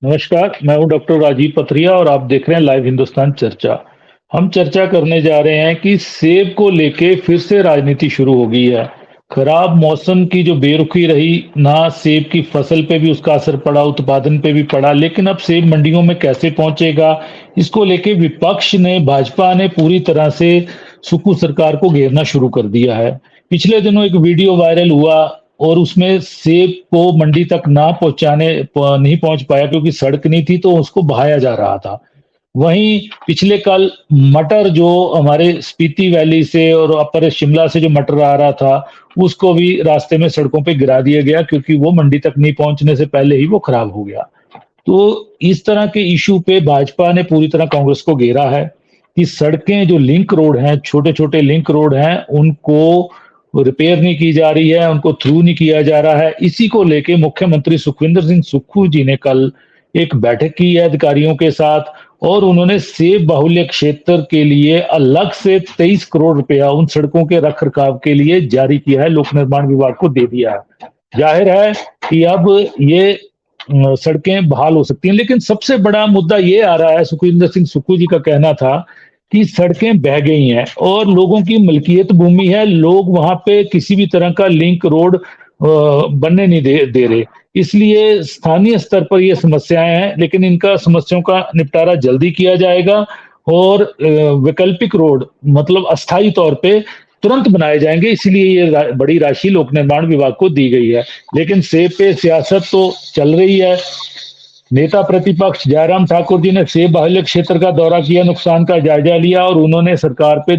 नमस्कार, मैं हूँ डॉक्टर राजीव पथरिया और आप देख रहे हैं लाइव हिंदुस्तान चर्चा। हम चर्चा करने जा रहे हैं कि सेब को लेके फिर से राजनीति शुरू हो गई है। खराब मौसम की जो बेरुखी रही, ना सेब की फसल पे भी उसका असर पड़ा, उत्पादन पे भी पड़ा, लेकिन अब सेब मंडियों में कैसे पहुंचेगा, इसको लेके विपक्ष ने, भाजपा ने पूरी तरह से सुक्खू सरकार को घेरना शुरू कर दिया है। पिछले दिनों एक वीडियो वायरल हुआ और उसमें सेब को मंडी तक नहीं पहुंच पाया क्योंकि सड़क नहीं थी, तो उसको बहाया जा रहा था। वहीं पिछले कल मटर जो हमारे स्पीति वैली से और अपर शिमला से जो मटर आ रहा था, उसको भी रास्ते में सड़कों पे गिरा दिया गया क्योंकि वो मंडी तक नहीं पहुंचने से पहले ही वो खराब हो गया। तो इस तरह के इश्यू पे भाजपा ने पूरी तरह कांग्रेस को घेरा है कि सड़कें जो लिंक रोड हैं, छोटे-छोटे लिंक रोड हैं, उनको रिपेयर नहीं की जा रही है, उनको थ्रू नहीं किया जा रहा है। इसी को लेके मुख्यमंत्री सुखविंदर सिंह सुक्खू जी ने कल एक बैठक की है अधिकारियों के साथ और उन्होंने सेब बाहुल्य क्षेत्र के लिए अलग से 23 करोड़ रुपया उन सड़कों के रख-रखाव के लिए जारी किया है, लोक निर्माण विभाग को दे दिया है। जाहिर है कि अब ये सड़कें बहाल हो सकती हैं, लेकिन सबसे बड़ा मुद्दा ये आ रहा है, सुखविंदर सिंह सुक्खू जी का कहना था कि सड़कें बह गई हैं और लोगों की मलकियत भूमि है, लोग वहां पे किसी भी तरह का लिंक रोड बनने नहीं दे रहे। इसलिए स्थानीय स्तर पर ये समस्याएं हैं, लेकिन इनका समस्याओं का निपटारा जल्दी किया जाएगा और वैकल्पिक रोड मतलब अस्थायी तौर पे तुरंत बनाए जाएंगे, इसीलिए ये बड़ी राशि लोक निर्माण विभाग को दी गई है। लेकिन सेब पे सियासत तो चल रही है। नेता प्रतिपक्ष जयराम ठाकुर जी ने सेब बाहुल्य क्षेत्र का दौरा किया, नुकसान का जायजा लिया और उन्होंने सरकार पे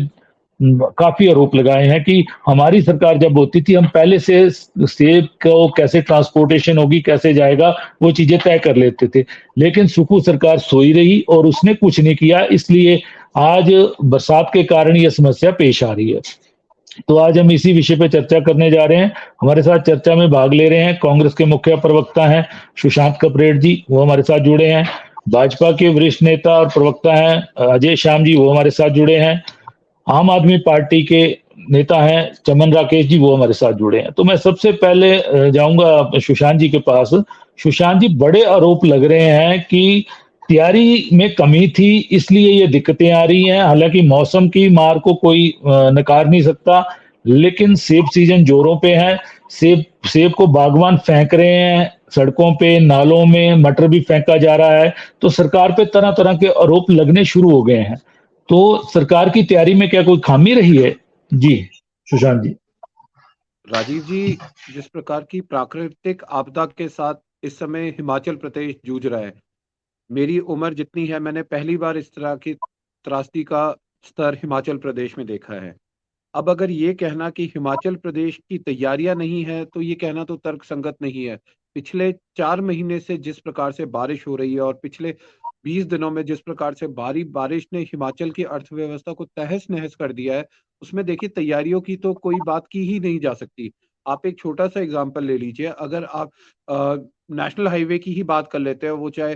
काफी आरोप लगाए हैं कि हमारी सरकार जब होती थी, हम पहले से सेब को कैसे ट्रांसपोर्टेशन होगी, कैसे जाएगा, वो चीजें तय कर लेते थे। लेकिन सुक्खू सरकार सोई रही और उसने कुछ नहीं किया, इसलिए आज बरसात के कारण ये समस्या पेश आ रही है। तो आज हम इसी विषय पे चर्चा करने जा रहे हैं। हमारे साथ चर्चा में भाग ले रहे हैं कांग्रेस के मुख्य प्रवक्ता हैं सुशांत कपरेड जी, वो हमारे साथ जुड़े हैं। भाजपा के वरिष्ठ नेता और प्रवक्ता हैं अजय श्याम जी, वो हमारे साथ जुड़े हैं। आम आदमी पार्टी के नेता हैं चमन राकेश जी, वो हमारे साथ जुड़े हैं। तो मैं सबसे पहले जाऊंगा सुशांत जी के पास। सुशांत जी, बड़े आरोप लग रहे हैं कि तैयारी में कमी थी, इसलिए ये दिक्कतें आ रही हैं। हालांकि मौसम की मार को कोई नकार नहीं सकता, लेकिन सेब सीजन जोरों पे है। सेब सेब को बागवान फेंक रहे हैं, सड़कों पे, नालों में मटर भी फेंका जा रहा है। तो सरकार पे तरह तरह के आरोप लगने शुरू हो गए हैं। तो सरकार की तैयारी में क्या कोई खामी रही है? जी, सुशांत जी। राजीव जी, जिस प्रकार की प्राकृतिक आपदा के साथ इस समय हिमाचल प्रदेश जूझ रहा है, मेरी उम्र जितनी है, मैंने पहली बार इस तरह की त्रासदी का स्तर हिमाचल प्रदेश में देखा है। अब अगर ये कहना कि हिमाचल प्रदेश की तैयारियां नहीं है, तो ये कहना तो तर्कसंगत नहीं है। पिछले 4 महीने से जिस प्रकार से बारिश हो रही है और पिछले 20 दिनों में जिस प्रकार से भारी बारिश ने हिमाचल की अर्थव्यवस्था को तहस-नहस कर दिया है, उसमें देखिए तैयारियों की तो कोई बात की ही नहीं जा सकती। आप एक छोटा-सा एग्ज़ाम्पल ले लीजिए, अगर आप नेशनल हाईवे की ही बात कर लेते हैं, वो चाहे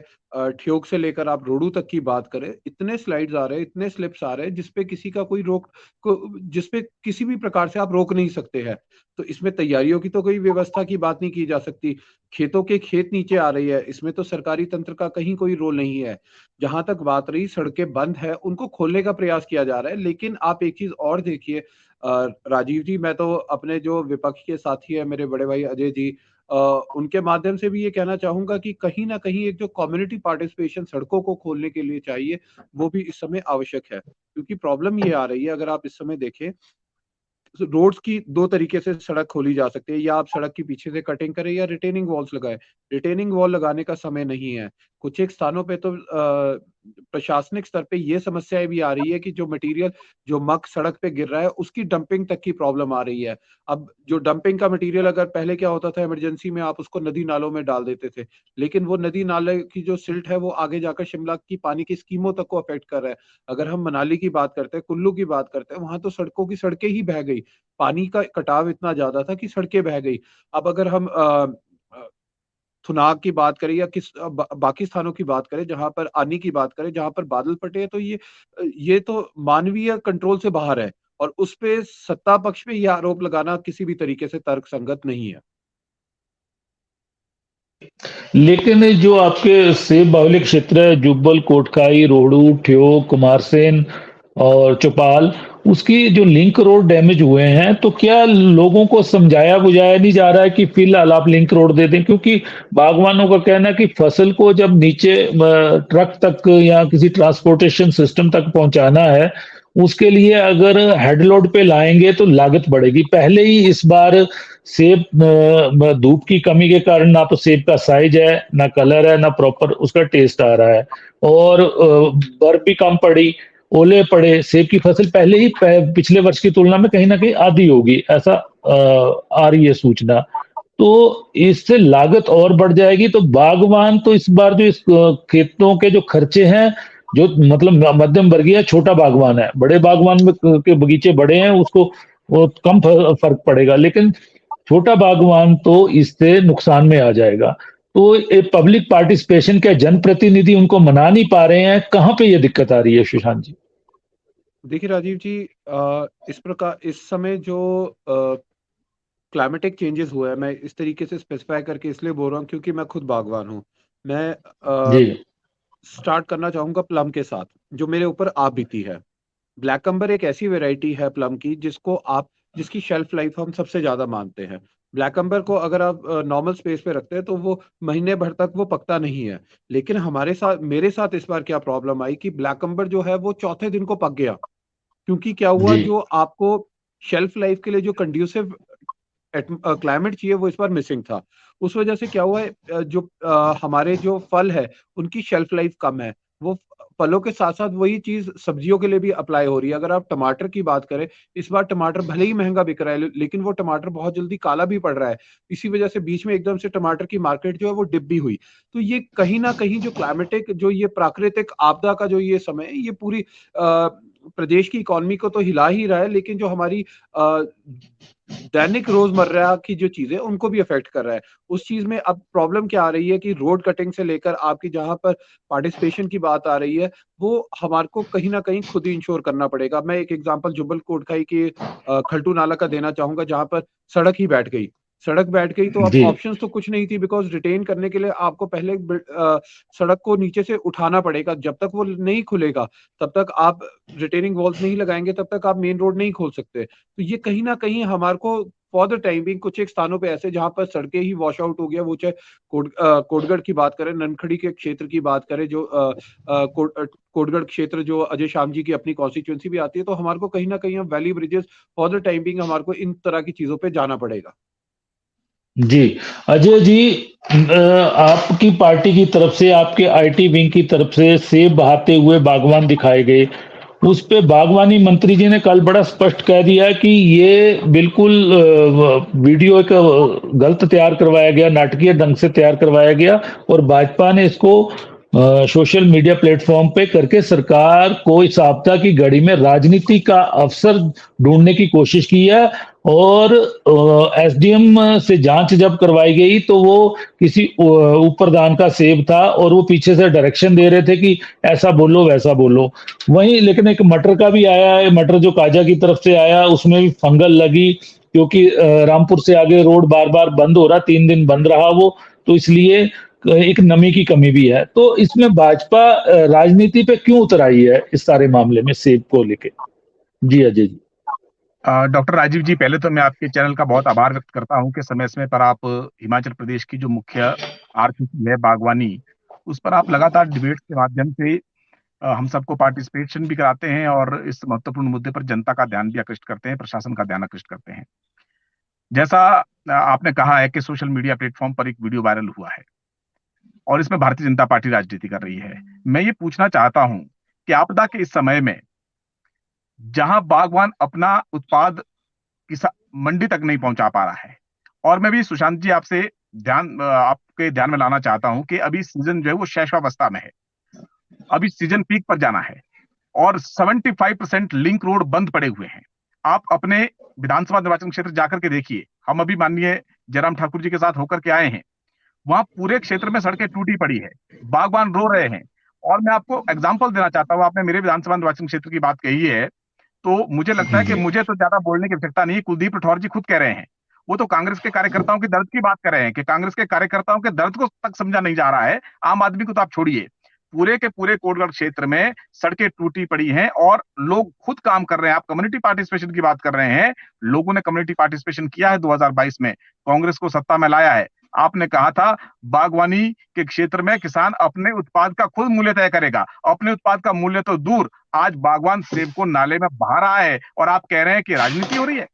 ठियोग से लेकर आप रोहडू तक की बात करें, इतने स्लाइड्स आ रहे हैं, इतने स्लिप्स आ रहे हैं, जिस पे किसी का कोई रोक को जिसपे किसी भी प्रकार से आप रोक नहीं सकते हैं। तो इसमें तैयारियों की तो कोई व्यवस्था की बात नहीं की जा सकती। खेतों के खेत नीचे आ रही है, इसमें तो सरकारी तंत्र का कहीं कोई रोल नहीं है। जहाँ तक बात रही सड़कें बंद है, उनको खोलने का प्रयास किया जा रहा है। लेकिन आप एक चीज़ और देखिए राजीव जी, मैं तो अपने जो विपक्ष के साथी हैं, मेरे बड़े भाई अजय जी, अ, उनके माध्यम से भी ये कहना चाहूँगा कि कहीं न कहीं एक जो कम्युनिटी पार्टिसिपेशन सड़कों को खोलने के लिए चाहिए, वो भी इस समय आवश्यक है। क्योंकि प्रॉब्लम ये आ रही है, अगर आप इस समय देखें, रोड्स की 2 तरीके से सड़क खोली जा सकती है, या आप सड़क के पीछे से कटिंग करें या रिटेनिंग वॉल्स लगाएँ। रिटेनिंग वॉल लगाने का समय नहीं है। कुछ एक स्थानों पे तो प्रशासनिक स्तर पे ये समस्याएँ भी आ रही है कि जो मटीरियल, जो मक सड़क पे गिर रहा है, उसकी डंपिंग तक की प्रॉब्लम आ रही है। अब जो डंपिंग का मटीरियल, अगर पहले क्या होता था, इमरजेंसी में आप उसको नदी-नालों में डाल देते थे। लेकिन वो नदी-नाले की जो सिल्ट है, वो आगे जाकर शिमला की पानी की स्कीमों तक को अफ़ेक्ट कर रहा है। अगर हम मनाली की बात करते हैं, कुल्लू की बात करते हैं, वहाँ तो सड़कों की सड़कें ही बह गई। पानी का कटाव इतना ज़्यादा था कि सड़कें बह गई। अब अगर हम अ, थुनाग की बात करें या बाकी स्थानों की बात करें, जहाँ पर आनी की बात करें, जहाँ पर बादल फटे हैं, तो ये तो मानवीय कंट्रोल से बाहर है और उसपे सत्ता पक्ष पे ये आरोप लगाना किसी भी तरीके से तर्कसंगत नहीं है। लेकिन जो आपके सेब बाहुल्य क्षेत्र है, जुब्बल, कोटखाई, रोहड़ू, ठियोग, कुमारसेन और चौपाल, उसकी जो लिंक रोड डैमेज हुए हैं, तो क्या लोगों को समझाया बुझाया नहीं जा रहा है कि फिलहाल आप लिंक रोड दे दें? क्योंकि बागवानों का कहना है कि फसल को जब नीचे ट्रक तक या किसी ट्रांसपोर्टेशन सिस्टम तक पहुंचाना है, उसके लिए अगर हेड लोड पे लाएंगे तो लागत बढ़ेगी। पहले ही इस बार सेब धूप की कमी के कारण ना तो सेब का साइज है, ना कलर है, ना प्रॉपर उसका टेस्ट आ रहा है, और बर्फ भी कम पड़ी, ओले पड़े, सेब की फसल पहले ही पिछले वर्ष की तुलना में कहीं ना कहीं आधी होगी, ऐसा आ रही है सूचना। तो इससे लागत और बढ़ जाएगी। तो बागवान तो इस बार जो इस खेतों के जो खर्चे हैं, जो मतलब मध्यम वर्गीय छोटा बागवान है, बड़े बागवान में के बगीचे बड़े हैं, उसको वो कम फर्क पड़ेगा, लेकिन छोटा बागवान तो इससे नुकसान में आ जाएगा। तो ये पब्लिक पार्टिसिपेशन के जनप्रतिनिधि उनको मना नहीं पा रहे हैं, कहाँ पे ये दिक्कत आ रही है सुशांत जी? देखिए राजीव जी, इस प्रकार इस समय जो क्लाइमेटिक चेंजेस हुआ है, मैं इस तरीके से स्पेसिफाई करके इसलिए बोल रहा हूँ क्योंकि मैं खुद बागवान हूँ। मैं जी। स्टार्ट करना चाहूंगा प्लम के साथ, जो मेरे ऊपर आप बीती है। ब्लैकम्बर एक ऐसी वैरायटी है प्लम की जिसकी शेल्फ लाइफ हम सबसे ज्यादा मानते हैं। ब्लैकम्बर को अगर आप नॉर्मल स्पेस पे रखते हैं तो वो महीने भर तक वो पकता नहीं है। लेकिन हमारे साथ मेरे साथ इस बार क्या प्रॉब्लम आई कि ब्लैकम्बर जो है वो चौथे दिन को पक गया। क्योंकि क्या हुआ, जी। जो आपको शेल्फ लाइफ के लिए जो कंड्यूसिव क्लाइमेट चाहिए वो इस बार मिसिंग था। उस वजह से क्या हुआ है, हमारे जो फल है उनकी शेल्फ लाइफ कम है। वो फलों के साथ साथ वही चीज सब्जियों के लिए भी अप्लाई हो रही है। अगर आप टमाटर की बात करें, इस बार टमाटर भले ही महंगा बिक रहा है लेकिन वो टमाटर बहुत जल्दी काला भी पड़ रहा है। इसी वजह से बीच में एकदम से टमाटर की मार्केट जो है वो डिप भी हुई। तो ये कहीं ना कहीं जो क्लाइमेटिक, जो ये प्राकृतिक आपदा का जो ये समय है, ये पूरी प्रदेश की इकोनॉमी को तो हिला ही रहा है, लेकिन जो हमारी दैनिक रोजमर्रा की जो चीजें उनको भी अफेक्ट कर रहा है। उस चीज में अब प्रॉब्लम क्या आ रही है कि रोड कटिंग से लेकर आपकी जहां पर पार्टिसिपेशन की बात आ रही है, वो हमारे को कहीं ना कहीं खुद ही इंश्योर करना पड़ेगा। मैं एक एग्जांपल जुब्बल कोटखाई के खल्टू नाला का देना चाहूंगा, जहां पर सड़क ही बैठ गई। सड़क बैठ गई तो अब जी। ऑप्शंस तो कुछ नहीं थी, बिकॉज रिटेन करने के लिए आपको पहले सड़क को नीचे से उठाना पड़ेगा। जब तक वो नहीं खुलेगा तब तक आप रिटेनिंग वॉल्स नहीं लगाएंगे, तब तक आप मेन रोड नहीं खोल सकते। तो ये कहीं ना कहीं हमारे को फॉर द टाइम बिंग कुछ एक स्थानों पे ऐसे जहां पर सड़कें ही वॉश आउट हो गया, वो चाहे कोटगढ़ की बात करें, ननखड़ी के क्षेत्र की बात करें, जो कोटगढ़ क्षेत्र जो अजय श्याम जी की अपनी कॉन्स्टिट्यूंसी भी आती है, तो हमारे को कहीं ना कहीं हम valley bridges for the time being हमारे को इन तरह की चीजों पे जाना पड़ेगा। जी। अजय जी, आपकी पार्टी की तरफ से, आपके आईटी विंग की तरफ से सेब बहाते हुए बागवान दिखाए गए। उस पे बागवानी मंत्री जी ने कल बड़ा स्पष्ट कह दिया कि ये बिल्कुल वीडियो एक गलत तैयार करवाया गया, नाटकीय ढंग से तैयार करवाया गया, और भाजपा ने इसको सोशल मीडिया प्लेटफॉर्म पे करके सरकार को इस आपदा की घड़ी में राजनीति का अवसर ढूंढने की कोशिश की है। और एसडीएम से जांच जब करवाई गई तो वो किसी ऊपर दान का सेब था, और वो पीछे से डायरेक्शन दे रहे थे कि ऐसा बोलो वैसा बोलो। वहीं लेकिन एक मटर का भी आया है, मटर जो काजा की तरफ से आया उसमें भी फंगल लगी, क्योंकि रामपुर से आगे रोड बार बार बंद हो रहा, 3 दिन बंद रहा वो, तो इसलिए एक नमी की कमी भी है। तो इसमें भाजपा राजनीति पे क्यों उतर आई है इस सारे मामले में सेब को लेके? जी अजय जी। डॉक्टर राजीव जी, पहले तो मैं आपके चैनल का बहुत आभार व्यक्त करता हूं कि समय समय पर आप हिमाचल प्रदेश की जो मुख्य आर्थिकी है बागवानी, उस पर आप लगातार डिबेट के माध्यम से हम सबको पार्टिसिपेशन भी कराते हैं और इस महत्वपूर्ण मुद्दे पर जनता का ध्यान भी आकृष्ट करते हैं, प्रशासन का ध्यान आकृष्ट करते हैं। जैसा आपने कहा है कि सोशल मीडिया प्लेटफॉर्म पर एक वीडियो वायरल हुआ है और इसमें भारतीय जनता पार्टी राजनीति कर रही है। मैं ये पूछना चाहता हूं कि आपदा के इस समय में जहां बागवान अपना उत्पाद किसा मंडी तक नहीं पहुंचा पा रहा है, और मैं भी सुशांत जी आपसे आपके ध्यान में लाना चाहता हूं कि अभी सीजन जो है वो शैशवावस्था में है, अभी सीजन पीक पर जाना है और 75% लिंक रोड बंद पड़े हुए हैं। आप अपने विधानसभा निर्वाचन क्षेत्र जाकर के देखिए, हम अभी माननीय जयराम ठाकुर जी के साथ होकर के आए हैं, वहां पूरे क्षेत्र में सड़कें टूटी पड़ी है, बागवान रो रहे हैं। और मैं आपको एग्जाम्पल देना चाहता हूं, आपने मेरे विधानसभा निर्वाचन क्षेत्र की बात कही है, तो मुझे लगता है कि जी। मुझे तो ज्यादा बोलने की आवश्यकता नहीं, कुलदीप राठौर जी खुद कह रहे हैं। वो तो कांग्रेस के कार्यकर्ताओं के दर्द की बात कर रहे हैं कि कांग्रेस के कार्यकर्ताओं के दर्द को तक समझा नहीं जा रहा है। आम आदमी को तो आप छोड़िए, पूरे के पूरे कोटगढ़ क्षेत्र में सड़कें टूटी पड़ी हैं और लोग खुद काम कर रहे हैं। आप कम्युनिटी पार्टिसिपेशन की बात कर रहे हैं, लोगों ने कम्युनिटी पार्टिसिपेशन किया है 2022 में, कांग्रेस को सत्ता में लाया है। आपने कहा था बागवानी के क्षेत्र में किसान अपने उत्पाद का खुद मूल्य तय करेगा, अपने उत्पाद का मूल्य तो दूर, आज बागवान सेब को नाले में बहा रहा है और आप कह रहे हैं कि राजनीति हो रही है।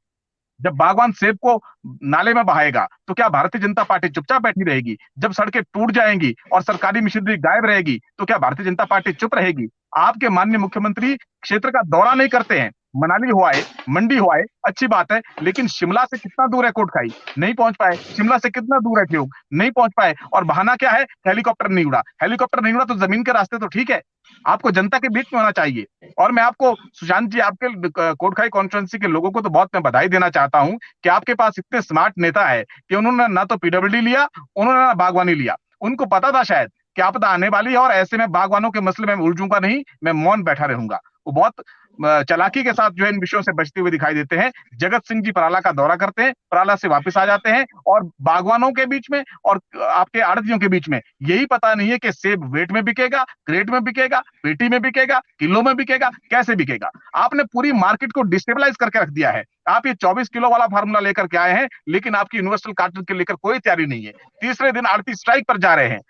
जब बागवान सेब को नाले में बहाएगा तो क्या भारतीय जनता पार्टी चुपचाप बैठी रहेगी? जब सड़कें टूट जाएंगी और सरकारी मशीनरी गायब रहेगी तो क्या भारतीय जनता पार्टी चुप रहेगी? आपके माननीय मुख्यमंत्री क्षेत्र का दौरा नहीं करते हैं। मनाली हो आए, मंडी हो आए, अच्छी बात है, लेकिन शिमला से कितना दूर है कोटखाई? नहीं पहुंच पाए। शिमला से कितना दूर है ठियोग? नहीं पहुंच पाए। और बहाना क्या है? हेलीकॉप्टर नहीं उड़ा। हेलीकॉप्टर नहीं उड़ा तो जमीन के रास्ते तो ठीक है, आपको जनता के बीच में होना चाहिए। और मैं आपको सुशांत जी, आपके कोटखाई कॉन्स्टिट्यूंसी के लोगों को तो बहुत मैं बधाई देना चाहता हूं कि आपके पास इतने स्मार्ट नेता है कि उन्होंने ना तो पीडब्ल्यूडी लिया, उन्होंने ना बागवानी लिया। उनको पता था शायद कि आपदा आने वाली है और ऐसे में बागवानों के मसले में उलझूंगा नहीं, मैं मौन बैठा रहूंगा। वो बहुत चालाकी के साथ जो है इन विषयों से बचते हुए दिखाई देते हैं। जगत सिंह जी पराला का दौरा करते हैं, पराला से वापस आ जाते हैं और बागवानों के बीच में और आपके आड़तियों के बीच में यही पता नहीं है कि सेब वेट में बिकेगा, क्रेट में बिकेगा, पेटी में बिकेगा, किलो में बिकेगा, कैसे बिकेगा। आपने पूरी मार्केट को डिस्टेबलाइज करके रख दिया है। आप ये 24 किलो वाला फार्मूला लेकर के आए हैं, लेकिन आपकी यूनिवर्सल कार्टन के लेकर कोई तैयारी नहीं है। तीसरे दिन आड़ती स्ट्राइक पर जा रहे हैं।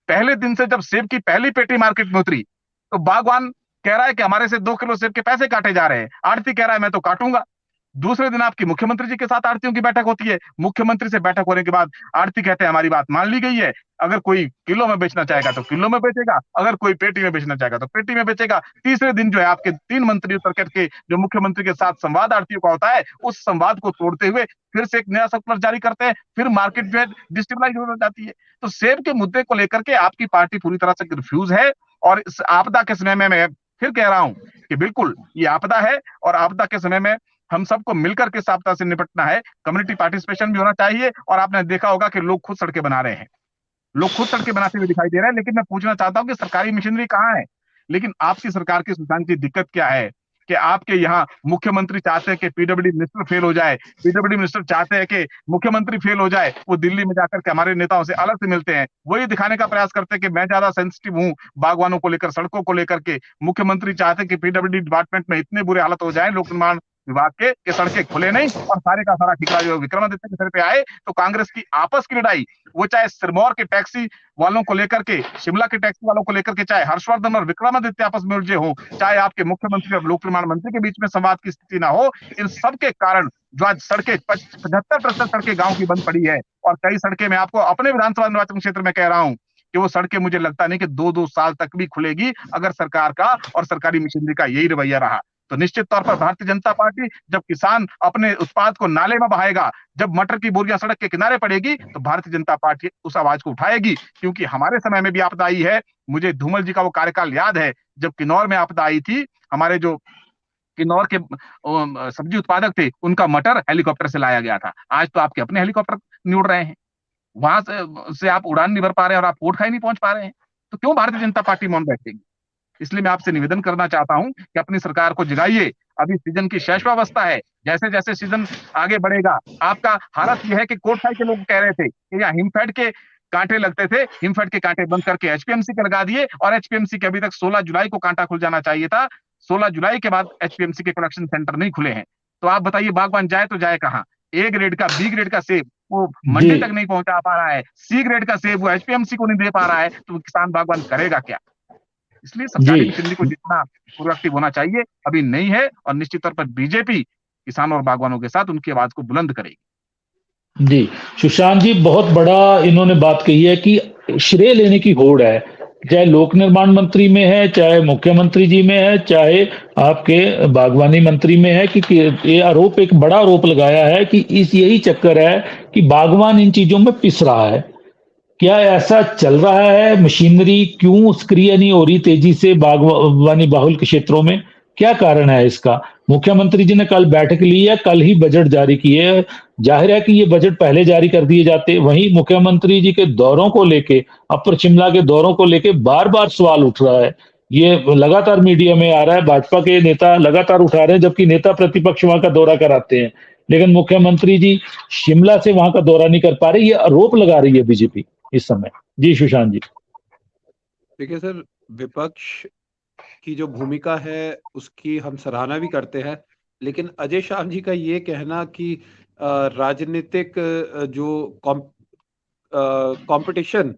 पहले दिन से जब सेब की पहली पेटी मार्केट में उतरी तो बागवान कह रहा है कि हमारे से 2 किलो सेब के पैसे काटे जा रहे हैं, आड़ती कह रहा है मैं तो काटूंगा। दूसरे दिन आपकी मुख्यमंत्री जी के साथ आड़तियों की बैठक होती है। मुख्यमंत्री से बैठक होने के बाद आड़ती कहते हैं हमारी बात मान ली गई है, अगर कोई किलो में बेचना चाहेगा तो किलो में बेचेगा, अगर कोई पेटी में बेचना चाहेगा तो पेटी में बेचेगा। तीसरे दिन जो है आपके 3 मंत्री उतर करके जो मुख्यमंत्री के साथ संवाद आड़तियों का होता है, उस संवाद को तोड़ते हुए फिर से एक नया सर्कुलर जारी करते हैं, फिर मार्केट जो है डिस्टेबलाइज हो जाती है। तो सेब के मुद्दे को लेकर के आपकी पार्टी पूरी तरह से कंफ्यूज है। और इस आपदा के समय में मैं फिर कह रहा हूं कि बिल्कुल ये आपदा है और आपदा के समय में हम सबको मिलकर के इस आपदा से निपटना है। कम्युनिटी पार्टिसिपेशन भी होना चाहिए। और आपने देखा होगा कि लोग खुद सड़कें बना रहे हैं, लोग खुद सड़कें बनाते हुए दिखाई दे रहे हैं। लेकिन मैं पूछना चाहता हूं कि सरकारी मशीनरी कहां है? लेकिन आपकी सरकार की सुशांत जी दिक्कत क्या है कि आपके यहाँ मुख्यमंत्री चाहते हैं कि पीडब्ल्यूडी मिनिस्टर फेल हो जाए, पीडब्ल्यूडी मिनिस्टर चाहते हैं कि मुख्यमंत्री फेल हो जाए, वो दिल्ली में जाकर के हमारे नेताओं से अलग से मिलते हैं, वही दिखाने का प्रयास करते हैं कि मैं ज्यादा सेंसिटिव हूं बागवानों को लेकर, सड़कों को लेकर के। मुख्यमंत्री चाहते हैं कि पीडब्ल्यूडी डिपार्टमेंट में इतने बुरे हालत हो जाए लोक निर्माण विभाग के सड़कें खुले नहीं और सारे का सारा ठिकाना जो विक्रमादित्य के सर पे आए। तो कांग्रेस की आपस की लड़ाई, वो चाहे सिरमौर के टैक्सी वालों को लेकर के, शिमला के टैक्सी वालों को लेकर के, चाहे हर्षवर्धन और विक्रमादित्य आपस में उलझे हो, चाहे आपके मुख्यमंत्री और लोक निर्माण मंत्री के बीच में संवाद की स्थिति ना हो, इन सब के कारण जो आज सड़कें 75% सड़कें गांव की बंद पड़ी है। और कई सड़कें मैं आपको अपने विधानसभा निर्वाचन क्षेत्र में कह रहा हूं कि वो सड़कें मुझे लगता नहीं कि 2-2 साल तक भी खुलेगी अगर सरकार का और सरकारी मशीनरी का यही रवैया रहा। तो निश्चित तौर पर भारतीय जनता पार्टी, जब किसान अपने उत्पाद को नाले में बहाएगा, जब मटर की बोरियां सड़क के किनारे पड़ेगी, तो भारतीय जनता पार्टी उस आवाज को उठाएगी। क्योंकि हमारे समय में भी आपदा आई है। मुझे धूमल जी का वो कार्यकाल याद है जब किन्नौर में आपदा आई थी। हमारे जो किन्नौर के सब्जी उत्पादक थे, उनका मटर हेलीकॉप्टर से लाया गया था। आज तो आपके अपने हेलीकॉप्टर नहीं उड़ रहे हैं, वहां से आप उड़ान नहीं भर पा रहे हैं और आप कोटखाई नहीं पहुंच पा रहे हैं। तो क्यों भारतीय जनता पार्टी मौन बैठेगी? इसलिए मैं आपसे निवेदन करना चाहता हूं कि अपनी सरकार को जगाइए। अभी सीजन की शैशवावस्था है, जैसे जैसे सीजन आगे बढ़ेगा, आपका हालत यह है कि कोटखाई के लोग कह रहे थे कि यहाँ हिमफेड के कांटे लगते थे, हिमफेड के कांटे बंद करके एचपीएमसी के लगा दिए और एचपीएमसी के अभी तक 16 जुलाई को कांटा खुल जाना चाहिए था। 16 जुलाई के बाद एचपीएमसी के प्रोडक्शन सेंटर नहीं खुले हैं। तो आप बताइए बागवान जाए तो जाए कहाँ? ए ग्रेड का, बी ग्रेड का सेब वो मंडी तक नहीं पहुंचा पा रहा है, सी ग्रेड का सेब वो एचपीएमसी को नहीं दे पा रहा है, तो किसान बागवान करेगा क्या? इसलिए सरकारी मशीनरी को जितना प्रोएक्टिव होना चाहिए अभी नहीं है। और निश्चित तौर पर बीजेपी किसानों और बागवानों के साथ उनकी आवाज को बुलंद करेगी। जी सुशांत जी, बहुत बड़ा इन्होंने बात कही है कि श्रेय लेने की होड़ है, चाहे लोक निर्माण मंत्री में है, चाहे मुख्यमंत्री जी में है, चाहे आपके बागवानी मंत्री में है, कि ये आरोप, एक बड़ा आरोप लगाया है कि इस यही चक्कर है कि बागवान इन चीजों में पिस रहा है। क्या ऐसा चल रहा है? मशीनरी क्यों सक्रिय नहीं हो रही तेजी से बागवानी बाहुल क्षेत्रों में? क्या कारण है इसका? मुख्यमंत्री जी ने कल बैठक ली है, कल ही बजट जारी किए है। जाहिर है कि ये बजट पहले जारी कर दिए जाते। वहीं मुख्यमंत्री जी के दौरों को लेके, अपर शिमला के दौरों को लेके बार बार सवाल उठ रहा है। ये लगातार मीडिया में आ रहा है, भाजपा के नेता लगातार उठा रहे हैं, जबकि नेता प्रतिपक्ष वहां का दौरा कराते हैं। लेकिन मुख्यमंत्री जी शिमला से वहां का दौरा नहीं कर पा रहे, ये आरोप लगा रही है बीजेपी इस समय। जी सुशांत जी। देखिए सर, विपक्ष की जो भूमिका है उसकी हम सराहना भी करते हैं, लेकिन अजय श्याम जी का ये कहना कि राजनीतिक जो कंपटीशन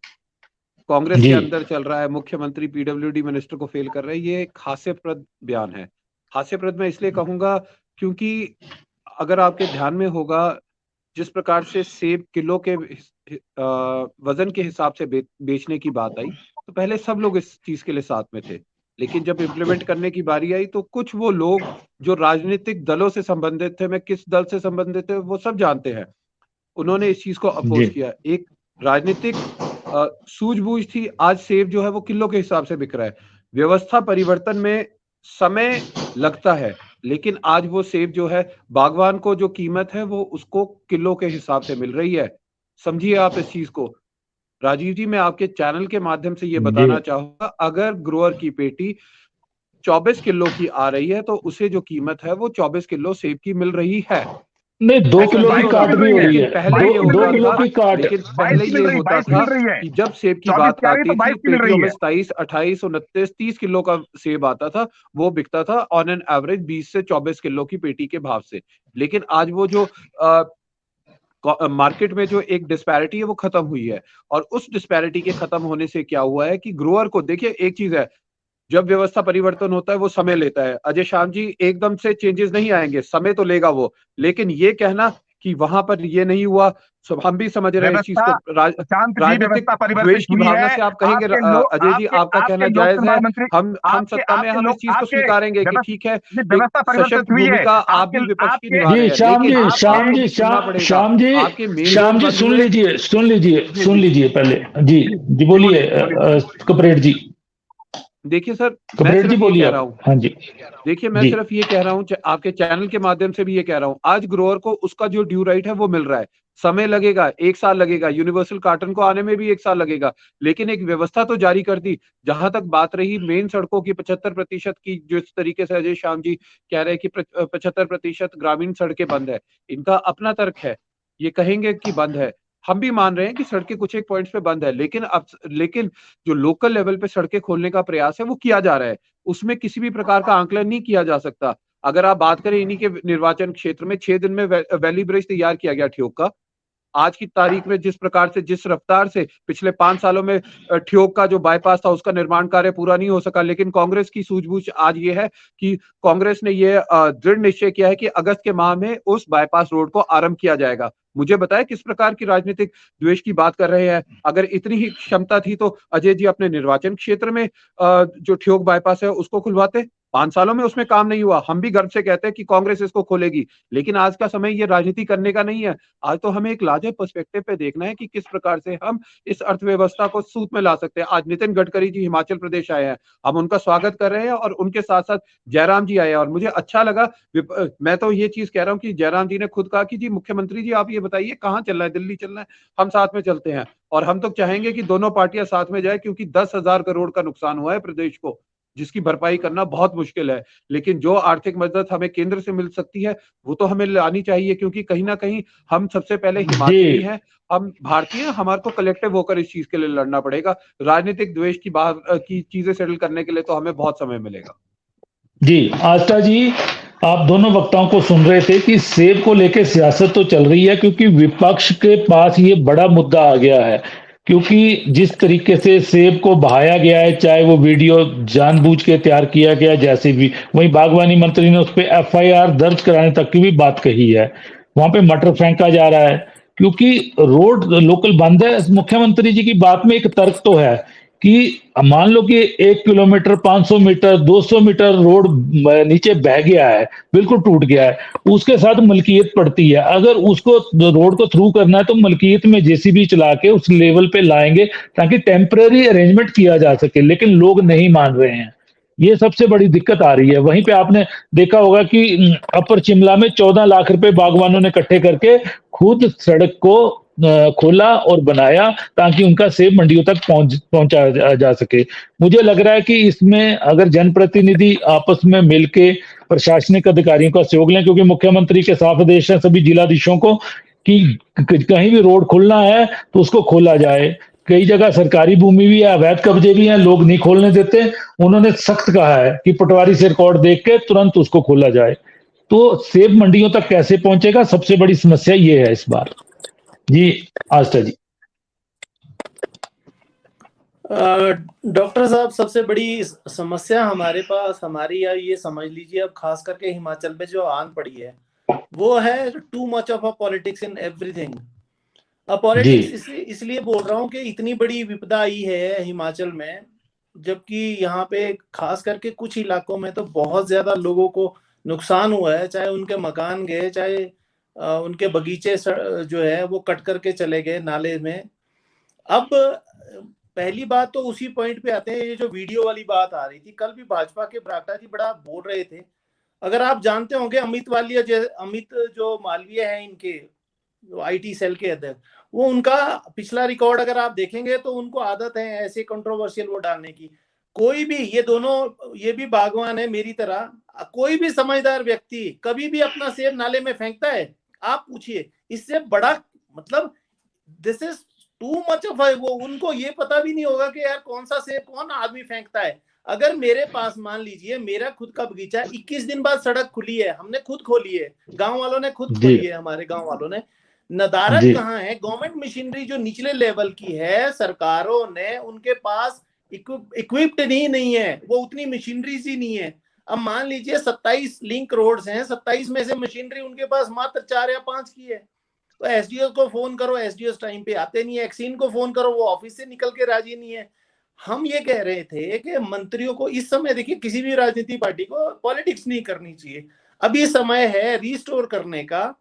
कांग्रेस के जी अंदर चल रहा है, मुख्यमंत्री पीडब्ल्यूडी मिनिस्टर को फेल कर रहे हैं, ये एक हास्यप्रद बयान है। हास्यप्रद मैं इसलिए कहूंगा क्योंकि अगर आपके ध्यान में होगा, जिस प्रकार से सेब किलो के वजन के हिसाब से बेचने की बात आई, तो पहले सब लोग इस चीज के लिए साथ में थे, लेकिन जब इम्प्लीमेंट करने की बारी आई तो कुछ वो लोग जो राजनीतिक दलों से संबंधित थे, मैं किस दल से संबंधित थे वो सब जानते हैं, उन्होंने इस चीज को अपोज जी किया। एक राजनीतिक सूझबूझ थी। आज सेब जो है वो किलो के हिसाब से बिक रहा है। व्यवस्था परिवर्तन में समय लगता है, लेकिन आज वो सेब जो है, बागवान को जो कीमत है वो उसको किलो के हिसाब से मिल रही है। समझिए आप इस चीज को। राजीव जी, मैं आपके चैनल के माध्यम से ये जी बताना चाहूंगा, अगर ग्रोअर की पेटी 24 किलो की आ रही है तो उसे जो कीमत है वो 24 किलो सेब की मिल रही है। नहीं, 2 ऐसा किलो नहीं की होता, काट भी हो रही लेकिन है, पहले ये 2 होता किलो था की काट। लेकिन 22 पहले की ये मिल रही, होता 22 की था मिल रही है, कि जब सेब की 24 बात की आ रही है आती तो थी, 22 की मिल पेटियों रही में है। 27, 28, 29, 30 किलो का सेब आता था, वो बिकता था ऑन एन एवरेज 20 से 24 किलो की पेटी के भाव से। लेकिन आज वो जो मार्केट में जो एक डिस्पैरिटी है वो खत्म हुई है, और उस डिस्पैरिटी के खत्म होने से क्या हुआ है कि ग्रोअर को, देखिए एक चीज है, जब व्यवस्था परिवर्तन होता है वो समय लेता है। अजय श्याम जी, एकदम से चेंजेस नहीं आएंगे, समय तो लेगा वो, लेकिन ये कहना कि वहां पर ये नहीं हुआ, हम भी समझ रहे हैं इस चीज व्यवस्था, को। प्रशांत जी, राजनीतिक व्यवस्था परिवर्तित द्वेष की हुई भावना है। से आप कहेंगे आपके लोग, अजय जी, आपके आपका आपके कहना लोक जायज है। निर्माण मंत्री, हम आपके सत्ता में आपके हम इस लोग, चीज को आपके स्वीकारेंगे कि ठीक है, एक व्यवस्था परिवर्तित सशक्त हुई है। भूमिका आप भी आपके विपक्ष की आपके निभा रहे जी हैं, श्याम लेकिन जी, आपको भी सुनना पड़ेगा। श्याम जी, आपके मेन श्याम गेट जी बंद सुन हुए। लीजिए, जी सुन जी लीजिए पहले। जी जी जी जी, बोलिए, बोलिए कपरेड जी। देखिए सर, मैं कपरेड जी सिर्फ ये बोलिए कह आप। रहा हूँ, हाँ जी। देखिए मैं जी सिर्फ ये कह रहा हूँ, आपके चैनल के माध्यम से भी ये कह रहा हूँ, आज ग्रोअर को उसका जो ड्यू राइट है वो मिल रहा है। समय लगेगा, 1 साल लगेगा, यूनिवर्सल कार्टन को आने में भी 1 साल लगेगा, लेकिन एक व्यवस्था तो जारी कर दी। जहां तक बात रही मेन सड़कों की 75% की, जिस तरीके से अजय श्याम जी कह रहे हैं कि 75% ग्रामीण सड़कें बंद है, इनका अपना तर्क है, ये कहेंगे कि बंद है। हम भी मान रहे हैं कि सड़कें कुछ एक पॉइंट्स पे बंद है, लेकिन जो लोकल लेवल पे सड़कें खोलने का प्रयास है वो किया जा रहा है, उसमें किसी भी प्रकार का आंकलन नहीं किया जा सकता। अगर आप बात करें इन्हीं के निर्वाचन क्षेत्र में 6 दिन में वैली ब्रिज तैयार किया गया ठियोग का। आज की तारीख में जिस प्रकार से, जिस रफ्तार से पिछले 5 सालों में ठियोग का जो बाईपास था उसका निर्माण कार्य पूरा नहीं हो सका, लेकिन कांग्रेस की सूझबूझ आज ये है कि कांग्रेस ने ये दृढ़ निश्चय किया है कि अगस्त के माह में उस बाईपास रोड को आरंभ किया जाएगा। मुझे बताएं किस प्रकार की राजनीतिक द्वेष की बात कर रहे हैं। अगर इतनी ही क्षमता थी तो अजय जी अपने निर्वाचन क्षेत्र में जो ठियोग बाईपास है उसको खुलवाते। 5 सालों में उसमें काम नहीं हुआ, हम भी गर्व से कहते हैं कि कांग्रेस इसको खोलेगी, लेकिन आज का समय ये राजनीति करने का नहीं है। आज तो हमें एक लार्जर पर्सपेक्टिव पे देखना है कि किस प्रकार से हम इस अर्थव्यवस्था को सूत में ला सकते हैं। आज नितिन गडकरी जी हिमाचल प्रदेश आए हैं, हम उनका स्वागत कर रहे हैं, और उनके साथ साथ जयराम जी आए हैं, और मुझे अच्छा लगा। मैं तो ये चीज कह रहा हूँ कि जयराम जी ने खुद कहा कि जी मुख्यमंत्री जी आप ये बताइए कहाँ चलना है, दिल्ली चलना है, हम साथ में चलते हैं। और हम तो चाहेंगे कि दोनों पार्टियां साथ में जाए, क्योंकि 10,000 करोड़ का नुकसान हुआ है प्रदेश को, जिसकी भरपाई करना बहुत मुश्किल है। लेकिन जो आर्थिक मदद हमें केंद्र से मिल सकती है वो तो हमें लानी चाहिए, क्योंकि कहीं ना कहीं हम सबसे पहले हिमाचली जी हैं, हम भारतीय हैं, हमारे को कलेक्टिव होकर इस चीज के लिए लड़ना पड़ेगा। राजनीतिक द्वेष की बात की चीजें सेटल करने के लिए तो हमें बहुत समय मिलेगा। जी आस्था जी, आप दोनों वक्ताओं को सुन रहे थे कि सेब को लेकर सियासत तो चल रही है, क्योंकि विपक्ष के पास ये बड़ा मुद्दा आ गया है। क्योंकि जिस तरीके से सेब को बहाया गया है, चाहे वो वीडियो जानबूझ के तैयार किया गया जैसे भी, वहीं बागवानी मंत्री ने उस पर एफआईआर दर्ज कराने तक की भी बात कही है। वहां पे मटर फेंका जा रहा है क्योंकि रोड लोकल बंद है। मुख्यमंत्री जी की बात में एक तर्क तो है कि मान लो कि 1 किलोमीटर, 500 मीटर, 200 मीटर रोड नीचे बह गया है, बिल्कुल टूट गया है, उसके साथ मलकियत पड़ती है। अगर उसको रोड को थ्रू करना है तो मलकियत में जेसीबी चला के उस लेवल पे लाएंगे ताकि टेम्पररी अरेंजमेंट किया जा सके, लेकिन लोग नहीं मान रहे हैं। ये सबसे बड़ी दिक्कत आ रही है। वहीं पे आपने देखा होगा कि अपर शिमला में 14 लाख रुपए बागवानों ने इकट्ठे करके खुद सड़क को खोला और बनाया ताकि उनका सेब मंडियों तक पहुंचा जा सके। मुझे लग रहा है कि इसमें अगर जनप्रतिनिधि आपस में मिलके प्रशासनिक अधिकारियों का सहयोग लें, क्योंकि मुख्यमंत्री के साफ आदेश हैं सभी जिलाधीशों को कि कहीं भी रोड खुलना है तो उसको खोला जाए। कई जगह सरकारी भूमि भी है, अवैध कब्जे भी हैं, लोग नहीं खोलने देते। उन्होंने सख्त कहा है कि पटवारी से रिकॉर्ड देख के तुरंत उसको खोला जाए। तो सेब मंडियों तक कैसे पहुंचेगा, सबसे बड़ी समस्या ये है इस बार। जी आस्था जी। डॉक्टर साहब, सबसे बड़ी समस्या हमारे पास, हमारी या ये समझ लीजिए अब खास करके हिमाचल में जो आन पड़ी है वो है too much of a politics in everything. अब पॉलिटिक्स इसलिए बोल रहा हूँ कि इतनी बड़ी विपदा आई है हिमाचल में, जबकि यहाँ पे खास करके कुछ इलाकों में तो बहुत ज्यादा लोगों को नुकसान हुआ है, चाहे उनके मकान गए, चाहे उनके बगीचे जो है वो कट करके चले गए नाले में। अब पहली बात तो उसी पॉइंट पे आते हैं, ये जो वीडियो वाली बात आ रही थी, कल भी भाजपा के बरागटा जी बड़ा बोल रहे थे। अगर आप जानते होंगे अमित जो मालवीय है इनके आईटी सेल के अध्यक्ष, वो उनका पिछला रिकॉर्ड अगर आप देखेंगे तो उनको आदत है ऐसे कंट्रोवर्शियल वो डालने की। कोई भी, ये दोनों, ये भी बागवान है मेरी तरह, कोई भी समझदार व्यक्ति कभी भी अपना सेब नाले में फेंकता है? आप पूछिए। इससे बड़ा मतलब this is too much of, वो उनको ये पता भी नहीं होगा कि यार कौन सा सेब कौन आदमी फेंकता है। अगर मेरे पास मान लीजिए मेरा खुद का बगीचा 21 दिन बाद सड़क खुली है, हमने खुद खोली है, गांव वालों ने खुद खोली है, हमारे गांव वालों ने। नदारत कहाँ है? गवर्नमेंट मशीनरी जो निचले लेवल की है, सरकारों ने उनके पास इक्विप्ड नहीं है, वो उतनी मशीनरीज ही नहीं है। अब मान लीजिए 27 लिंक रोड्स हैं, 27 में से मशीनरी उनके पास मात्र 4 या 5 की है। तो एसडीओ को फोन करो, एसडीओ टाइम पे आते नहीं है। एक्सीन को फोन करो, वो ऑफिस से निकल के राजी नहीं है। हम ये कह रहे थे कि मंत्रियों को इस समय, देखिए किसी भी राजनीतिक पार्टी को पॉलिटिक्स नहीं करनी चाहिए, अभी समय है रिस्टोर करने का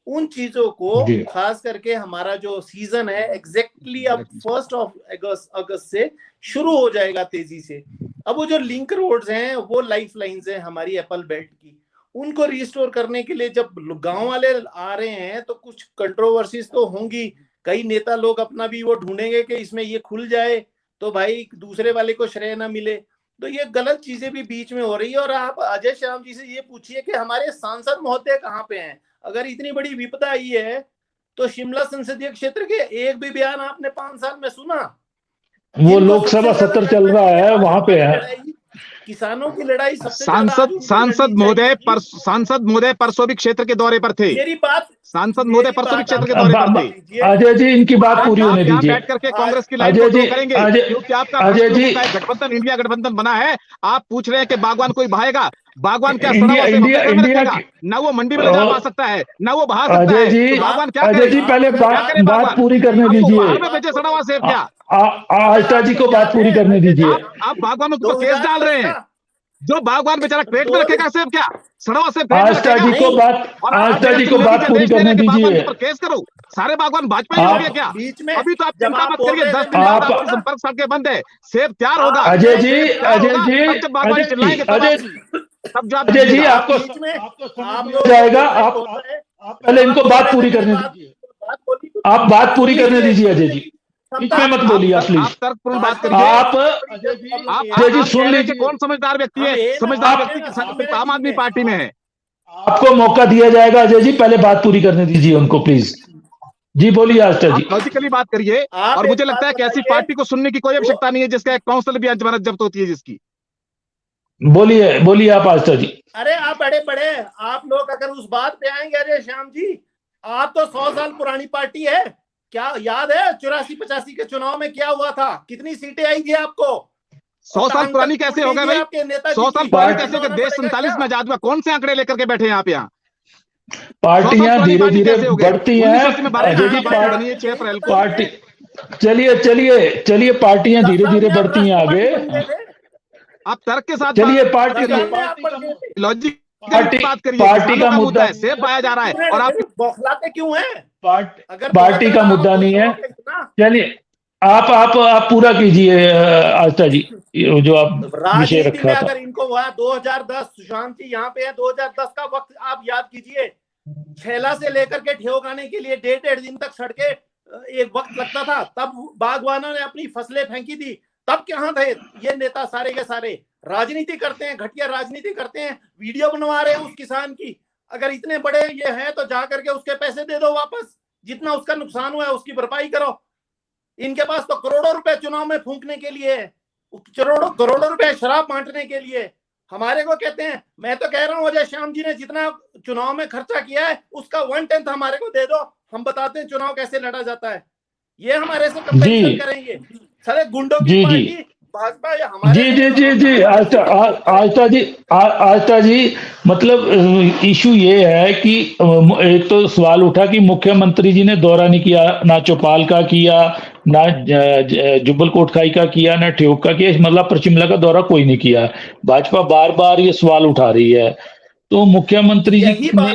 उन चीजों को। खास करके हमारा जो सीजन है एग्जैक्टली अब 1 अगस्त से शुरू हो जाएगा तेजी से। अब वो जो लिंक रोड्स हैं वो लाइफ लाइन्स हैं हमारी एप्पल बेल्ट की, उनको रिस्टोर करने के लिए जब गांव वाले आ रहे हैं तो कुछ कंट्रोवर्सीज तो होंगी। कई नेता लोग अपना भी वो ढूंढेंगे कि इसमें ये खुल जाए तो भाई दूसरे वाले को श्रेय ना मिले। तो ये गलत चीजें भी बीच में हो रही है। और आप अजय श्याम जी से ये पूछिए कि हमारे सांसद महोदय कहाँ पे हैं? अगर इतनी बड़ी विपदा आई है तो शिमला संसदीय क्षेत्र के एक भी बयान आपने 5 साल में सुना? वो लोकसभा सत्र चल रहा है, वहां पे है किसानों की लड़ाई सबसे सांसद महोदय परसों भी क्षेत्र के दौरे पर थे। मेरी बात, सांसद महोदय परसों भी क्षेत्र के दौरे पर थे। अजय जी इनकी बात पूरी होने दीजिए। बैठ करके कांग्रेस की लाइन को करेंगे क्योंकि आपका गठबंधन इंडिया गठबंधन बना है। आप पूछ रहे हैं कि बागवान कोई भाएगा? बागवान क्या इंडिया ना वो मंडी में जा पा सकता है ना वो बहा सकता है। बागवान क्या अजय जी पहले बात पूरी करने दीजिए। सड़ा सेब क्या? आस्था जी को बात पूरी करने दीजिए। आप बागवानों को केस डाल रहे हैं। जो बागवान बेचारा पेट में रखेगा सेब क्या? सड़ा सेब। आस्था जी को बात पूरी करने दीजिए। केस करो। सारे बागवान भाजपा ही हो गया क्या? बीच में अभी तो आप चिंता मत करिए, 10 दिन बाद आपकी संपर्क सड़कें बंद है, सेब तैयार होगा। अजय जी आपको जाएगा। आप पहले इनको बात पूरी करने दीजिए। आप बात पूरी करने दीजिए अजय जी, बीच में मत बोलिए आप प्लीज। तर्कपूर्ण बात करिए। आप अजय जी सुन लीजिए। कौन समझदार व्यक्ति है? समझदार व्यक्ति आम आदमी पार्टी में है। आपको मौका दिया जाएगा अजय जी, पहले बात पूरी करने दीजिए उनको प्लीज। जी बोलिए आस्था जी। लॉजिकली बात करिए। और मुझे लगता है कि ऐसी पार्टी को सुनने की कोई आवश्यकता नहीं है जिसका एक काउंसिल भी जमानत जब्त होती है जिसकी। बोलिए आप आस्था जी। अरे आप बड़े आप लोग अगर उस बात पे आएंगे, अरे श्याम जी आप तो 100 साल पुरानी पार्टी है। क्या याद है 84-85 के चुनाव में क्या हुआ था? कितनी सीटें आई थी आपको? 100 साल पुरानी कैसे हो गए भाई? 100 साल पुरानी कैसे हो गए? देश 47 में आजाद हुआ। कौन से आंकड़े लेकर के बैठे हैं आप यहाँ? पार्टियां धीरे धीरे बढ़ती हैं अजय जी। पार्टी चलिए पार्टियां धीरे धीरे बढ़ती हैं आगे। आप तर्क के साथ चलिए पार्टी लॉजिक पार्टी का मुद्दा है, सेब पाया जा रहा है और आप बौखलाते क्यों हैं? पार्टी का मुद्दा नहीं है। चलिए आप पूरा कीजिए आस्था जी जो आप विषय रखा था। अगर इनको हुआ 2010, सुशांत जी यहाँ पे है, 2010 का वक्त आप याद कीजिए। छैला से लेकर के ठेवगाने के लिए 1.5 दिन तक सड़कें एक वक्त लगता था, तब बागवानों ने अपनी फसलें फेंकी थी, तब कहाँ थे ये नेता सारे के सारे? राजनीति करते हैं, घटिया राजनीति करते हैं, वीडियो बनवा रहे हैं उस किसान की। अगर इतने बड़े ये हैं तो जा करके उसके पैसे दे दो वापस, जितना उसका नुकसान हुआ है उसकी भरपाई करो। इनके पास तो करोड़ों रुपए चुनाव में फूंकने के लिए है, करोड़ों रुपए शराब बांटने के लिए। हमारे को कहते हैं, मैं तो कह रहा हूँ अजय श्याम जी ने जितना चुनाव में खर्चा किया है उसका 1/10 हमारे को दे दो, हम बताते हैं चुनाव कैसे लड़ा जाता है। ये हमारे से कंपैरिजन करेंगे। सारे गुंडों की पार्टी भाजपा या हमारे जी आस्था जी, मतलब इशू ये है कि एक तो सवाल उठा कि मुख्यमंत्री जी ने दौरा नहीं किया, ना चौपाल का किया, ना जुब्बल कोटखाई का किया, ना ठियोग का किया, मतलब पश्चिम शिमला का दौरा कोई नहीं किया। भाजपा बार बार ये सवाल उठा रही है। तो मुख्यमंत्री जी ने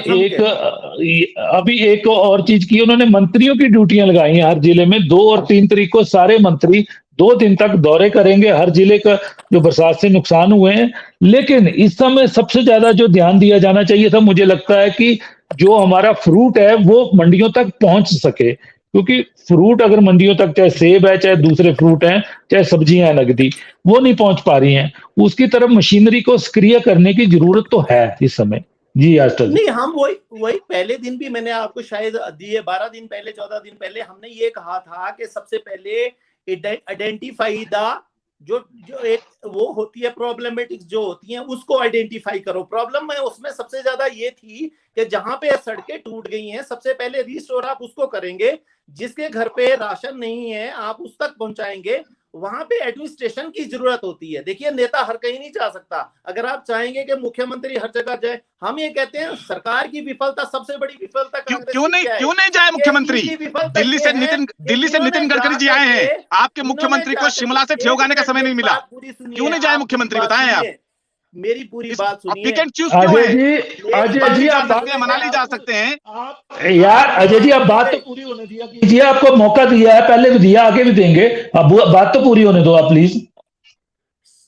अभी एक और चीज की, उन्होंने मंत्रियों की ड्यूटियां लगाई हैं हर जिले में। 2 और 3 तारीख को सारे मंत्री 2 दिन तक दौरे करेंगे हर जिले का जो बरसात से नुकसान हुए हैं। लेकिन इस समय सबसे ज्यादा जो ध्यान दिया जाना चाहिए था, मुझे लगता है कि जो हमारा फ्रूट है वो मंडियों तक पहुंच सके, क्योंकि फ्रूट अगर मंडियों तक, चाहे सेब है, चाहे दूसरे फ्रूट हैं, चाहे सब्जियां हैं नकदी, वो नहीं पहुंच पा रही हैं। उसकी तरफ मशीनरी को सक्रिय करने की जरूरत तो है इस समय। जी आस्था जी। नहीं, हम वही पहले दिन भी मैंने आपको शायद दिए 12 दिन पहले, 14 दिन पहले हमने ये कहा था कि सबसे पहले आइडेंटिफाई द जो एक वो होती है प्रॉब्लमेटिक्स जो होती हैं उसको आइडेंटिफाई करो। प्रॉब्लम है उसमें सबसे ज्यादा ये थी कि जहां पे सड़कें टूट गई हैं सबसे पहले रिस्टोर आप उसको करेंगे, जिसके घर पे राशन नहीं है आप उस तक पहुंचाएंगे। वहां पे एडमिनिस्ट्रेशन की जरूरत होती है। देखिए नेता हर कहीं नहीं जा सकता। अगर आप चाहेंगे कि मुख्यमंत्री हर जगह जाए, हम ये कहते हैं सरकार की विफलता, सबसे बड़ी विफलता क्यों नहीं जाए मुख्यमंत्री? दिल्ली से नितिन गडकरी जी आए हैं, आपके मुख्यमंत्री को शिमला से ठियोग आने का समय नहीं मिला, क्यों नहीं जाए मुख्यमंत्री? बताएं आप। मेरी पूरी बात सुनिए। अजय जी आप मनाली जा सकते हैं यार। अजय जी आप बात तो पूरी होने दिया कीजिए, आपको मौका दिया है, पहले भी दिया, आगे भी देंगे। अब बात तो पूरी होने दो आप प्लीज,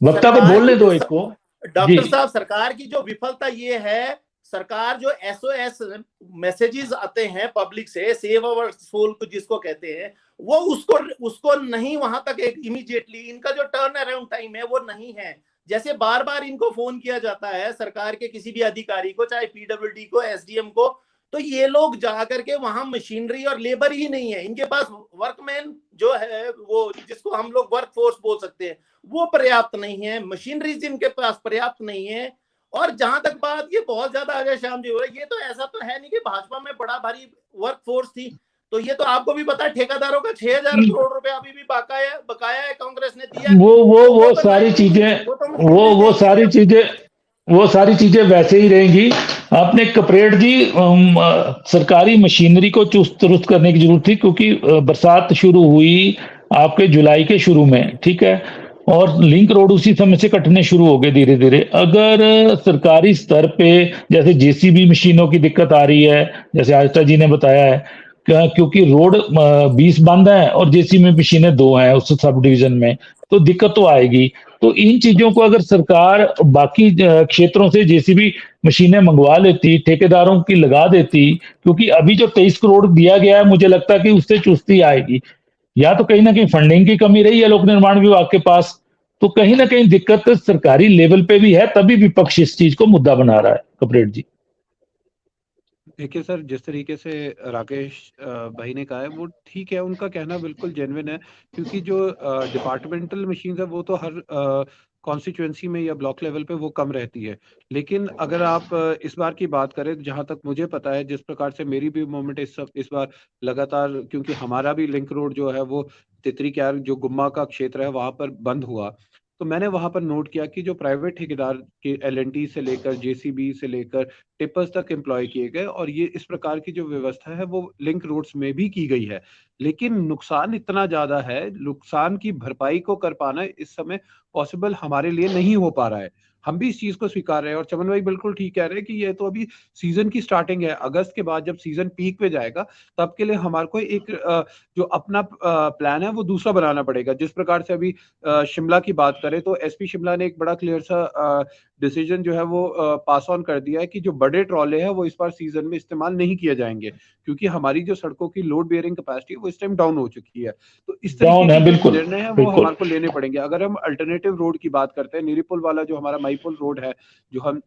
वक्ता को बोलने दो एक को। डॉक्टर साहब, सरकार की जो विफलता ये है, सरकार जो SOS मैसेजेस आते हैं पब्लिक से, सेव अवर सोल जिसको कहते हैं, वो उसको नहीं वहां तक एक इमीडिएटली, इनका जो टर्न अराउंड टाइम है वो नहीं है। जैसे बार बार इनको फोन किया जाता है सरकार के किसी भी अधिकारी को, चाहे PWD को, SDM को, तो ये लोग जाकर के वहां मशीनरी और लेबर ही नहीं है इनके पास। वर्कमैन जो है वो जिसको हम लोग वर्क फोर्स बोल सकते हैं वो पर्याप्त नहीं है, मशीनरी जिनके पास पर्याप्त नहीं है। और जहां तक बात ये बहुत ज्यादा अजय श्याम जी हो रहा है, ये तो ऐसा तो है नहीं कि भाजपा में बड़ा भारी वर्क फोर्स थी। तो ये तो आपको भी पता है ठेकेदारों का 6000 करोड़ रुपया अभी भी बकाया है, कांग्रेस ने दिया। वो सारी चीजें वो सारी चीजें वैसे ही रहेंगी। आपने कपरेड जी सरकारी मशीनरी को चुस्त दुरुस्त करने की जरूरत थी, क्योंकि बरसात शुरू हुई आपके जुलाई के शुरू में, ठीक है, और लिंक रोड उसी समय से कटने शुरू हो गए धीरे धीरे। अगर सरकारी स्तर पे जैसे JCB मशीनों की दिक्कत आ रही है, जैसे आस्था जी ने बताया है, क्योंकि रोड 20 बंद है और JCB मशीनें 2 हैं उस सब डिवीजन में, तो दिक्कत तो आएगी। तो इन चीजों को अगर सरकार बाकी क्षेत्रों से JCB मशीनें मंगवा लेती, ठेकेदारों की लगा देती, क्योंकि अभी जो 23 करोड़ दिया गया है, मुझे लगता है कि उससे चुस्ती आएगी। या तो कहीं ना कहीं फंडिंग की कमी रही है लोक निर्माण विभाग के पास, तो कहीं ना कहीं दिक्कत सरकारी लेवल पे भी है, तभी विपक्ष इस चीज को मुद्दा बना रहा है। कपरेड जी देखिए सर, जिस तरीके से राकेश भाई ने कहा है वो ठीक है, उनका कहना बिल्कुल जेन्युइन है, क्योंकि जो डिपार्टमेंटल मशीन है वो तो हर कॉन्स्टिट्यूएंसी में या ब्लॉक लेवल पे वो कम रहती है। लेकिन अगर आप इस बार की बात करें, जहां तक मुझे पता है, जिस प्रकार से मेरी भी मूवमेंट इस बार लगातार, क्योंकि हमारा भी लिंक रोड जो है वो तितरी क्यार जो गुम्मा का क्षेत्र है वहां पर बंद हुआ, तो मैंने वहां पर नोट किया कि जो प्राइवेट ठेकेदार के LNT से लेकर JCB से लेकर टिपर्स तक एम्प्लॉय किए गए, और ये इस प्रकार की जो व्यवस्था है वो लिंक रोड्स में भी की गई है। लेकिन नुकसान इतना ज्यादा है, नुकसान की भरपाई को कर पाना इस समय पॉसिबल हमारे लिए नहीं हो पा रहा है। हम भी इस चीज को स्वीकार रहे हैं। और चमन भाई बिल्कुल ठीक कह रहे हैं कि ये तो अभी सीजन की स्टार्टिंग है। अगस्त के बाद जब सीजन पीक पे जाएगा तब के लिए हमारे को एक जो अपना प्लान है वो दूसरा बनाना पड़ेगा। जिस प्रकार से अभी शिमला की बात करें तो एसपी शिमला ने एक बड़ा क्लियर सा डिसीजन जो है वो पास ऑन कर दिया है कि जो बड़े ट्रॉले हैं वो इस बार सीजन में इस्तेमाल नहीं किए जाएंगे, क्योंकि हमारी जो सड़कों की लोड बेयरिंग कैपेसिटी है वो इस टाइम डाउन हो चुकी है। तो इस डाउन तरीके है, के बिल्कुल जो निर्णय है वो बिल्कुल। हमारे को लेने पड़ेंगे। अगर हम अल्टरनेटिव रोड की बात करते हैं, निरीपुल वाला जो हमारा माईपुल रोड है, जो हम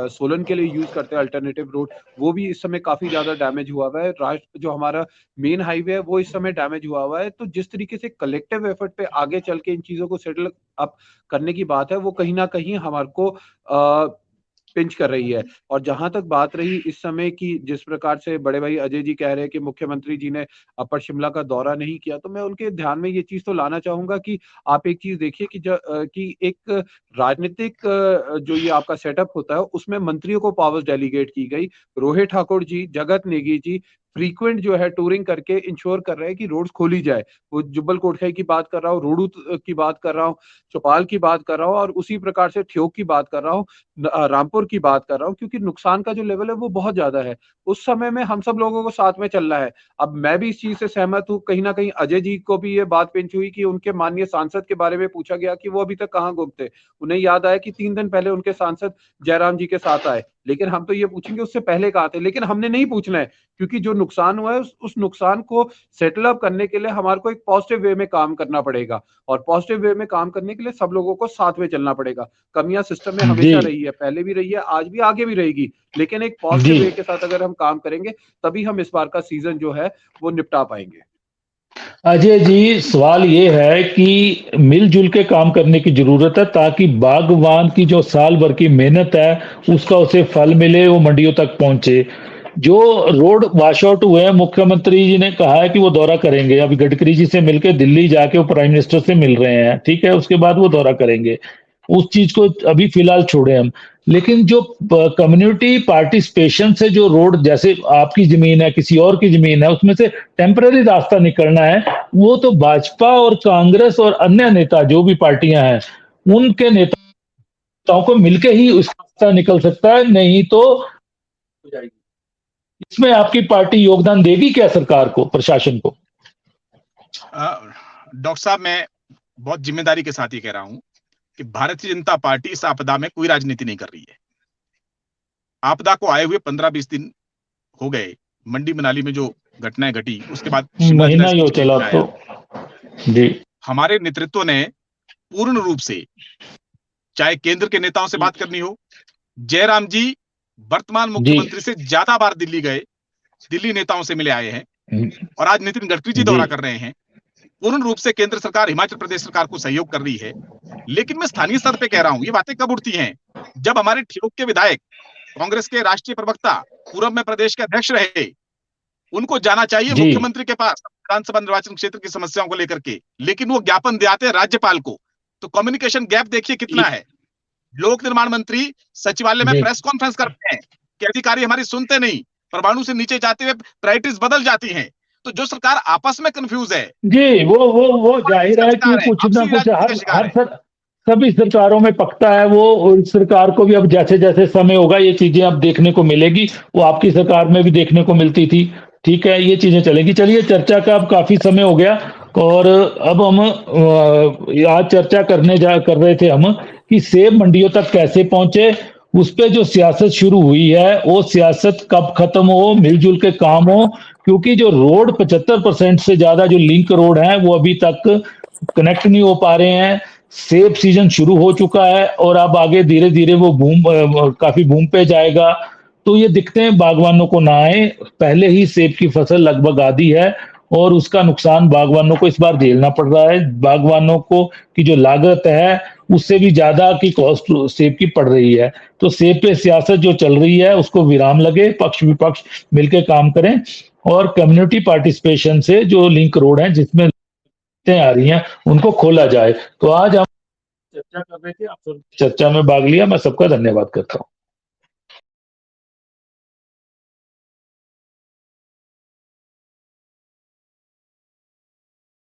सोलन के लिए यूज करते हैं अल्टरनेटिव रोड, वो भी इस समय काफी ज्यादा डैमेज हुआ हुआ है। राष्ट्र जो हमारा मेन हाईवे है वो इस समय डैमेज हुआ हुआ है। तो जिस तरीके से कलेक्टिव एफर्ट पे आगे चल के इन चीजों को सेटल अप करने की बात है वो कहीं ना कहीं हमारे को पिंच कर रही है। और जहां तक बात रही इस समय की, जिस प्रकार से बड़े भाई अजय जी कह रहे हैं कि मुख्यमंत्री जी ने अपर शिमला का दौरा नहीं किया, तो मैं उनके ध्यान में ये चीज तो लाना चाहूंगा कि आप एक चीज देखिए कि एक राजनीतिक जो ये आपका सेटअप होता है उसमें मंत्रियों को पावर्स डेलीगेट की गई। रोहित ठाकुर जी, जगत नेगी जी फ्रीक्वेंट जो है टूरिंग करके इंश्योर कर रहे हैं कि रोड्स खोली जाए। वो जुब्बल कोटखाई की बात कर रहा हूँ, रोडू की बात कर रहा हूँ, चौपाल की बात कर रहा हूँ, और उसी प्रकार से ठियोग की बात कर रहा हूँ, रामपुर की बात कर रहा हूँ, क्योंकि नुकसान का जो लेवल है वो बहुत ज्यादा है। उस समय में हम सब लोगों को साथ में चलना है। अब मैं भी इस चीज से सहमत हूँ। कहीं ना कहीं अजय जी को भी ये बात पिंच हुई कि उनके माननीय सांसद के बारे में पूछा गया कि वो अभी तक कहाँ गुम थे। उन्हें याद आया कि 3 दिन पहले उनके सांसद जयराम जी के साथ आए, लेकिन हम तो ये पूछेंगे उससे पहले कहाँ थे। लेकिन हमने नहीं पूछना है, क्योंकि जो नुकसान हुआ है उस नुकसान को सेटल अप करने के लिए हमारे को एक पॉजिटिव वे में काम करना पड़ेगा। और पॉजिटिव वे में काम करने के लिए सब लोगों को साथ में चलना पड़ेगा। कमियां सिस्टम में जी हमेशा रही है, पहले भी रही है, आज भी आगे भी रहेगी, लेकिन एक पॉजिटिव जी वे के साथ अगर हम काम करेंगे तभी हम इस बार का सीजन जो है वो निपटा पाएंगे। अजय जी, सवाल ये है कि मिलजुल के काम करने की जरूरत है ताकि बागवान की जो साल भर की मेहनत है उसका उसे फल मिले, वो मंडियों तक पहुंचे। जो रोड वॉश आउट हुए हैं, मुख्यमंत्री जी ने कहा है कि वो दौरा करेंगे। अभी गडकरी जी से मिलकर दिल्ली जाके वो प्राइम मिनिस्टर से मिल रहे हैं, ठीक है, उसके बाद वो दौरा करेंगे। उस चीज को अभी फिलहाल छोड़े हम। लेकिन जो कम्युनिटी पार्टिसिपेशन से जो रोड, जैसे आपकी जमीन है, किसी और की जमीन है, उसमें से टेम्पररी रास्ता निकलना है, वो तो भाजपा और कांग्रेस और अन्य नेता जो भी पार्टियां हैं उनके नेताओं को मिलके ही उस रास्ता निकल सकता है, नहीं तो हो जाएगी। इसमें आपकी पार्टी योगदान देगी क्या सरकार को, प्रशासन को? डॉक्टर साहब, मैं बहुत जिम्मेदारी के साथ ही कह रहा हूं कि भारतीय जनता पार्टी इस आपदा में कोई राजनीति नहीं कर रही है। आपदा को आए हुए 15-20 दिन हो गए। मंडी मनाली में जो घटनाएं घटी उसके बाद महीना ही हो चला तो जी। हमारे नेतृत्व ने पूर्ण रूप से, चाहे केंद्र के नेताओं से बात करनी हो, जयराम जी वर्तमान मुख्यमंत्री से ज्यादा बार दिल्ली गए, दिल्ली नेताओं से मिले आए हैं, और आज नितिन गडकरी जी दौरा कर रहे हैं। पूर्ण रूप से केंद्र सरकार, हिमाचल प्रदेश सरकार को सहयोग कर रही है। लेकिन मैं स्थानीय स्तर पे कह रहा हूं, ये बातें कब उठती हैं जब हमारे ठियोग के विधायक, कांग्रेस के राष्ट्रीय प्रवक्ता, पूर्व में प्रदेश के अध्यक्ष रहे, उनको जाना चाहिए मुख्यमंत्री के पास विधानसभा निर्वाचन क्षेत्र की समस्याओं को लेकर के, लेकिन वो ज्ञापन दे आते हैं राज्यपाल को। तो कम्युनिकेशन गैप देखिए कितना है। लोक निर्माण मंत्री सचिवालय में प्रेस कॉन्फ्रेंस करते हैं कि अधिकारी हमारी सुनते नहीं, परमाणु से नीचे जाते हुए प्रायोरिटीज बदल जाती हैं। तो जो सरकार आपस में कंफ्यूज है जी, वो जाहिर है कि कुछ ना कुछ सभी सरकारों में पकता है वो, और सरकार को भी अब जैसे जैसे समय होगा ये चीजें अब देखने को मिलेगी। वो आपकी सरकार में भी देखने को मिलती थी, ठीक है, ये चीजें चलेगी। चलिए, चर्चा का अब काफी समय हो गया, और अब हम आज चर्चा कर रहे थे हम कि सेब मंडियों तक कैसे पहुंचे। उस पे जो सियासत शुरू हुई है वो सियासत कब खत्म हो, मिलजुल के काम हो, क्योंकि जो रोड 75% से ज्यादा जो लिंक रोड है वो अभी तक कनेक्ट नहीं हो पा रहे हैं। सेब सीजन शुरू हो चुका है और अब आगे धीरे धीरे वो काफी बूम पे जाएगा। तो ये दिक्कतें बागवानों को ना आए, पहले ही सेब की फसल लगभग आधी है और उसका नुकसान बागवानों को इस बार झेलना पड़ रहा है। बागवानों को की जो लागत है उससे भी ज्यादा की कॉस्ट सेब की पड़ रही है। तो सेब पे सियासत जो चल रही है उसको विराम लगे, पक्ष विपक्ष मिलकर काम करें, और कम्युनिटी पार्टिसिपेशन से जो लिंक रोड है जिसमें आ रही हैं उनको खोला जाए। तो आज हम चर्चा कर रहे थे, आप चर्चा में भाग लिया, मैं सबका धन्यवाद करता हूँ।